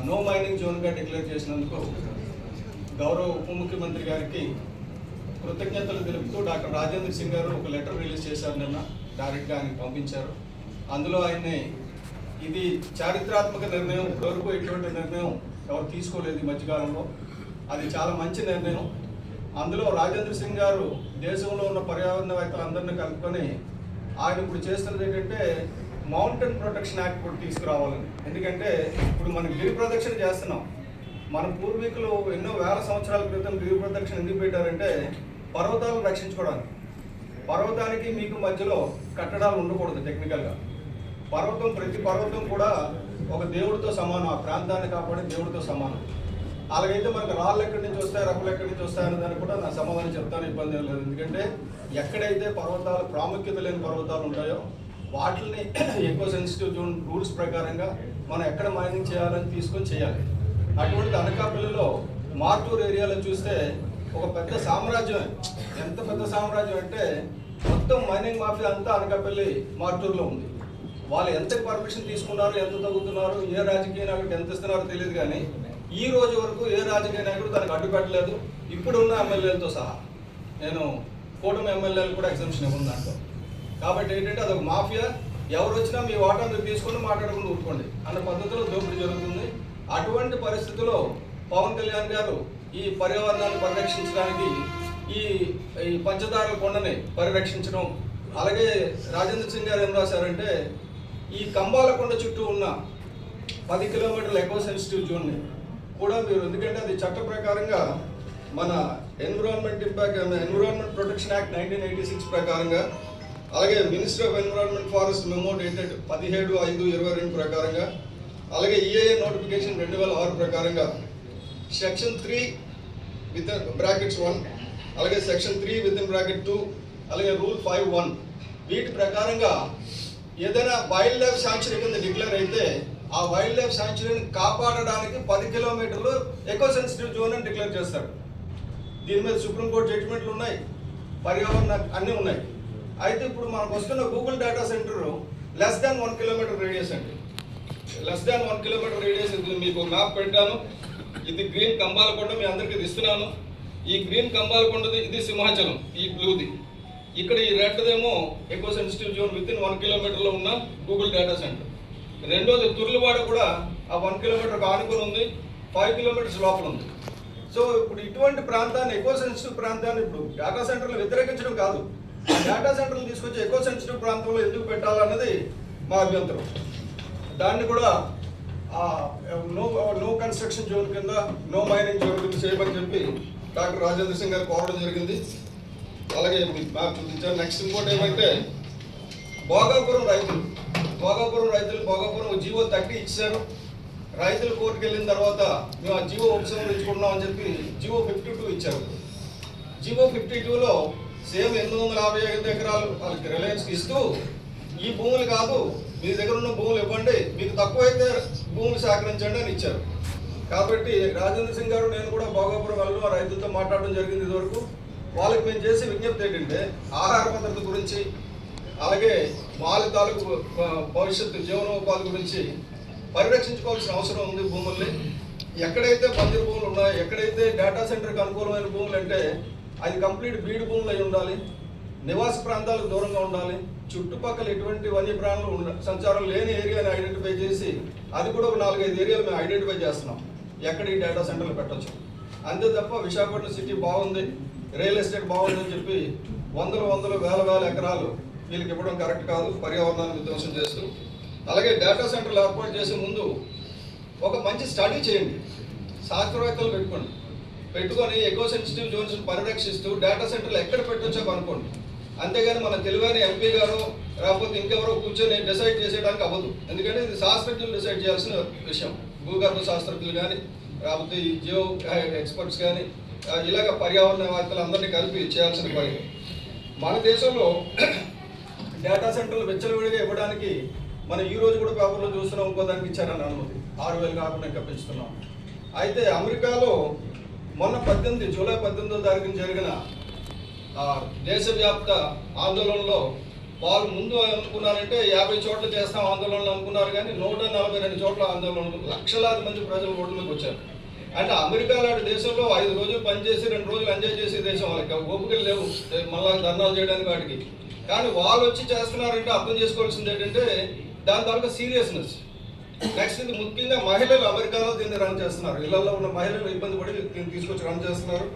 No mining జోన్గా declare చేసినందుకు గౌరవ ఉప ముఖ్యమంత్రి గారికి కృతజ్ఞతలు తెలుపుతూ డాక్టర్ రాజేంద్ర సింగ్ గారు ఒక లెటర్ రిలీజ్ చేశారు. నిన్న డైరెక్ట్గా ఆయనకి పంపించారు. అందులో ఆయన్ని ఇది చారిత్రాత్మక నిర్ణయం, ఇప్పటివరకు ఎటువంటి నిర్ణయం ఎవరు తీసుకోలేదు ఈ మధ్యకాలంలో, అది చాలా మంచి నిర్ణయం. అందులో రాజేంద్ర సింగ్ గారు దేశంలో ఉన్న పర్యావరణవేత్తలందరినీ కలుపుకొని ఆయన ఇప్పుడు చేస్తున్నది ఏంటంటే మౌంటైన్ ప్రొటెక్షన్ యాక్ట్ కూడా తీసుకురావాలని. ఎందుకంటే ఇప్పుడు మనం గిరి ప్రదక్షిణ చేస్తున్నాం. మన పూర్వీకులు ఎన్నో వేల సంవత్సరాల క్రితం గిరి ప్రదక్షిణ ఎందుకు పెట్టారంటే పర్వతాలను రక్షించుకోవడానికి. పర్వతానికి మీకు మధ్యలో కట్టడాలు ఉండకూడదు. టెక్నికల్గా పర్వతం, ప్రతి పర్వతం కూడా ఒక దేవుడితో సమానం, ఆ ప్రాంతాన్ని కాపాడే దేవుడితో సమానం. అలాగైతే మనకు రాళ్ళు ఎక్కడి నుంచి వస్తాయి, రప్పలు ఎక్కడి నుంచి వస్తాయనే దానికి కూడా నా సమాధానం చెప్తాను, ఇబ్బంది ఏం లేదు. ఎందుకంటే ఎక్కడైతే పర్వతాలు, ప్రాముఖ్యత లేని పర్వతాలు ఉంటాయో వాటిని ఎక్కువ సెన్సిటివ్ జోన్ రూల్స్ ప్రకారంగా మనం ఎక్కడ మైనింగ్ చేయాలని తీసుకొని చేయాలి. అటువంటి అనకాపల్లిలో మార్టూర్ ఏరియాలో చూస్తే ఒక పెద్ద సామ్రాజ్యం. ఎంత పెద్ద సామ్రాజ్యం అంటే మొత్తం మైనింగ్ మాఫియా అంతా అనకాపల్లి మార్టూర్లో ఉంది. వాళ్ళు ఎంత పర్మిషన్ తీసుకున్నారు, ఎంత తగ్గుతున్నారు, ఏ రాజకీయ నాయకుడికి ఎంత ఇస్తున్నారో తెలియదు. కానీ ఈ రోజు వరకు ఏ రాజకీయ నాయకుడు తనకు అడ్డుపెట్టలేదు, ఇప్పుడున్న ఎమ్మెల్యేలతో సహా. నేను కూటమి ఎమ్మెల్యేలు కూడా ఎగ్జామ్షన్ ఇవ్వను దాంట్లో. కాబట్టి ఏంటంటే అదొక మాఫియా. ఎవరు వచ్చినా మీ వాటా మీరు తీసుకొని మాట్లాడుకుని ఊరుకోండి అన్న పద్ధతిలో దోపిడీ జరుగుతుంది. అటువంటి పరిస్థితుల్లో పవన్ కళ్యాణ్ గారు ఈ పర్యావరణాన్ని పరిరక్షించడానికి ఈ పంచదారుల కొండని పరిరక్షించడం, అలాగే రాజేంద్ర సింగ్ గారు ఏం రాశారంటే ఈ కంబాల కొండ చుట్టూ ఉన్న 10 కిలోమీటర్ల ఎకో సెన్సిటివ్ జోన్ని కూడా మీరు, ఎందుకంటే అది చట్ట ప్రకారంగా మన ఎన్విరాన్మెంట్ ప్రొటెక్షన్ యాక్ట్ 1986 ప్రకారంగా, అలాగే ministry of environment forest memo dated 17/5/22 ప్రకారంగా, అలాగే ఈఏఏ నోటిఫికేషన్ 2006 ప్రకారంగా సెక్షన్ 3 విత్ బ్రాకెట్స్ 1, అలాగే సెక్షన్ 3 విత్ ఇన్ బ్రాకెట్ 2, అలాగే రూల్ 5(1) వీటి ప్రకారంగా ఏదైనా వైల్డ్ లైఫ్ శాంక్చురీ కింద డిక్లేర్ అయితే ఆ వైల్డ్ లైఫ్ శాంక్చురీని కాపాడడానికి 10 కిలోమీటర్లు ఎకో సెన్సిటివ్ జోన్ అని డిక్లేర్ చేస్తాడు. దీని మీద సుప్రీంకోర్టు జడ్జిమెంట్లు ఉన్నాయి, పర్యావరణ అన్నీ ఉన్నాయి. అయితే ఇప్పుడు మనకు వస్తున్న Google data centre less than 1 kilometre radius అండి. Less than 1 kilometre radius. మీకు మ్యాప్ పెట్టాను. ఇది గ్రీన్ కంబాలకొండ, మీ అందరికీ ఇది ఇస్తున్నాను. ఈ గ్రీన్ కంబాలకొండది, ఇది సింహాచలం, ఈ బ్లూది. ఇక్కడ ఈ రెడ్దేమో eco sensitive zone within 1 కిలోమీటర్లో ఉన్న గూగుల్ డేటా సెంటర్. రెండోది తుర్లువాడ కూడా ఆ 1 కిలోమీటర్ ఆనుకొని ఉంది, 5 కిలోమీటర్స్ లోపల ఉంది. సో ఇప్పుడు ఇటువంటి ప్రాంతాన్ని, ఎకో సెన్సిటివ్ ప్రాంతాన్ని ఇప్పుడు డేటా సెంటర్లు వ్యతిరేకించడం కాదు, డేటా సెంటర్లు తీసుకొచ్చి ఎకో సెన్సిటివ్ ప్రాంతంలో ఎందుకు పెట్టాలన్నది మా అభ్యంతరం. దాన్ని కూడా నో కన్స్ట్రక్షన్ జోన్ కింద, నో మైనింగ్ జోన్ కింద చేయమని చెప్పి డాక్టర్ రాజేంద్ర సింగ్ గారు కోరడం జరిగింది. అలాగే మీకు మ్యాప్ చూపించారు. నెక్స్ట్ ఇంకోటి ఏమంటే భోగాపురం రైతులు జీవో 30 ఇచ్చారు. రైతులు కోర్టుకు వెళ్ళిన తర్వాత మేము ఆ జీవో ఉపసంహరించుకుంటున్నాం అని చెప్పి జీవో 52 ఇచ్చారు. జీవో 52లో సేమ్ 855 ఎకరాలు వాళ్ళకి రిలయన్స్కి ఇస్తూ ఈ భూములు కాదు, మీ దగ్గర ఉన్న భూములు ఇవ్వండి, మీకు తక్కువైతే భూములు సేకరించండి అని ఇచ్చారు. కాబట్టి రాజేంద్ర సింగ్ గారు, నేను కూడా భోగాపురం వెళ్ళడం ఆ రైతులతో మాట్లాడడం జరిగింది. ఇదివరకు వాళ్ళకి మేము చేసే విజ్ఞప్తి ఏంటంటే ఆహార భద్రత గురించి, అలాగే వాళ్ళ తాలూకు భవిష్యత్తు జీవనోపాధి గురించి పరిరక్షించుకోవాల్సిన అవసరం ఉంది. భూముల్ని ఎక్కడైతే బంజరు భూములు ఉన్నాయో, ఎక్కడైతే డేటా సెంటర్కి అనుకూలమైన భూములు అంటే అది కంప్లీట్ బీడు భూములు అయి ఉండాలి, నివాస ప్రాంతాలకు దూరంగా ఉండాలి, చుట్టుపక్కల ఎటువంటి వన్యప్రాణులు సంచారం లేని ఏరియాని ఐడెంటిఫై చేసి, అది కూడా ఒక 4-5 ఏరియాలు మేము ఐడెంటిఫై చేస్తున్నాం ఎక్కడ ఈ డేటా సెంటర్లు పెట్టవచ్చు. అంతే తప్ప విశాఖపట్నం సిటీ బాగుంది, రియల్ ఎస్టేట్ బాగుందని చెప్పి వందల వేల ఎకరాలు వీళ్ళకి ఇవ్వడం కరెక్ట్ కాదు, పర్యావరణాన్ని విధ్వంసం చేస్తూ. అలాగే డేటా సెంటర్లు ఏర్పాటు చేసే ముందు ఒక మంచి స్టడీ చేయండి, శాస్త్రవేత్తలు పెట్టుకొని ఎకో సెన్సిటివ్ జోన్స్ పరిరక్షిస్తూ డేటా సెంటర్లు ఎక్కడ పెట్టొచ్చో కనుక్కోండి. అంతేగాని మన తెలివైన ఎంపీ గారు లేకపోతే ఇంకెవరో కూర్చొని డిసైడ్ చేసేయడానికి అవ్వదు. ఎందుకంటే ఇది శాస్త్రజ్ఞులు డిసైడ్ చేయాల్సిన విషయం. భూగర్భ శాస్త్రజ్ఞులు కానీ, లేకపోతే ఈ జియో ఎక్స్పర్ట్స్ కానీ, ఇలాగ పర్యావరణవేత్తలు అందరినీ కలిపి చేయాల్సిన పని. మన దేశంలో డేటా సెంటర్లు విచ్చలవిడిగా ఇవ్వడానికి మనం ఈ రోజు కూడా పేపర్లో చూస్తున్నాం, ఇంకో దానికి ఇచ్చారని అనుమతి 6,000 కాకుండా ఇంకా పెంచుతున్నాం. అయితే అమెరికాలో మొన్న జూలై 18వ తారీఖున జరిగిన దేశవ్యాప్త ఆందోళనలో వాళ్ళు ముందు అనుకున్నారంటే 50 చోట్ల చేస్తాం ఆందోళనలు అనుకున్నారు, కానీ 142 చోట్ల ఆందోళనలు, లక్షలాది మంది ప్రజలు రోడ్డులోకి వచ్చారు. అంటే అమెరికా లాంటి దేశంలో 5 రోజులు పనిచేసి 2 రోజులు ఎంజాయ్ చేసే దేశం, వాళ్ళకి ఓపికలు లేవు మళ్ళా ధర్నాలు చేయడానికి వాటికి. కానీ వాళ్ళు వచ్చి చేస్తున్నారంటే అర్థం చేసుకోవాల్సింది ఏంటంటే దాని తాలూకా సీరియస్నెస్. నెక్స్ట్ ఇది ముఖ్యంగా మహిళలు అమెరికాలో దీన్ని రన్ చేస్తున్నారు. ఇళ్లలో ఉన్న మహిళలు ఇబ్బంది పడి దీన్ని తీసుకొచ్చి రన్ చేస్తున్నారు.